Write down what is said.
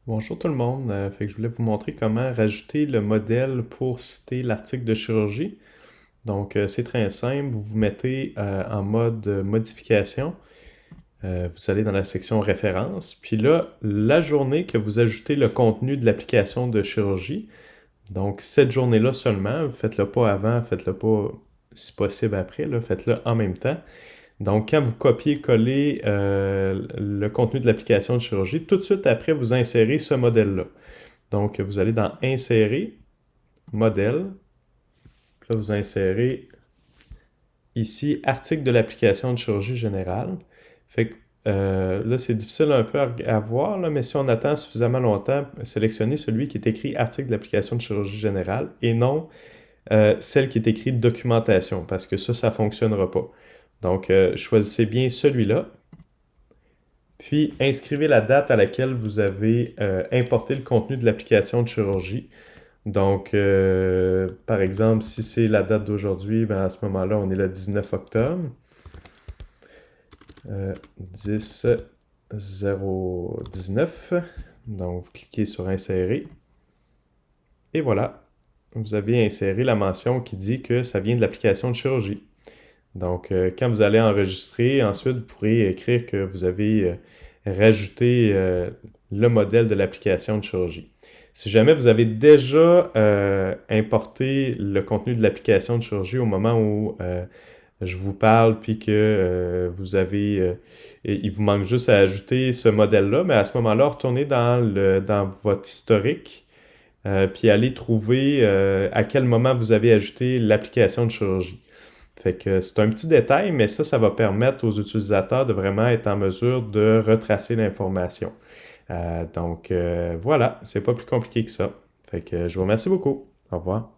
Bonjour tout le monde. Fait que je voulais vous montrer comment rajouter le modèle pour citer l'article de chirurgie. Donc, c'est très simple. Vous vous mettez en mode modification. Vous allez dans la section références. Puis là, la journée que vous ajoutez le contenu de l'application de chirurgie, donc cette journée-là seulement, faites-le pas avant, faites-le pas si possible après, là, faites-le en même temps. Donc, quand vous copiez-collez le contenu de l'application de chirurgie, tout de suite après, vous insérez ce modèle-là. Donc, vous allez dans Insérer, Modèle. Puis là, vous insérez ici Article de l'application de chirurgie générale. Fait que là, c'est difficile un peu à voir, là, mais si on attend suffisamment longtemps, sélectionnez celui qui est écrit Article de l'application de chirurgie générale et non celle qui est écrite Documentation, parce que ça ne fonctionnera pas. Donc, choisissez bien celui-là. Puis, inscrivez la date à laquelle vous avez importé le contenu de l'application de chirurgie. Donc, par exemple, si c'est la date d'aujourd'hui, ben à ce moment-là, on est le 19 octobre. 10 019. Donc, vous cliquez sur Insérer. Et voilà, vous avez inséré la mention qui dit que ça vient de l'application de chirurgie. Donc, quand vous allez enregistrer, ensuite, vous pourrez écrire que vous avez rajouté le modèle de l'application de chirurgie. Si jamais vous avez déjà importé le contenu de l'application de chirurgie au moment où je vous parle, puis que il vous manque juste à ajouter ce modèle-là, mais à ce moment-là, retournez dans votre historique, puis allez trouver à quel moment vous avez ajouté l'application de chirurgie. Fait que c'est un petit détail, mais ça va permettre aux utilisateurs de vraiment être en mesure de retracer l'information. Donc voilà, c'est pas plus compliqué que ça. Fait que je vous remercie beaucoup. Au revoir.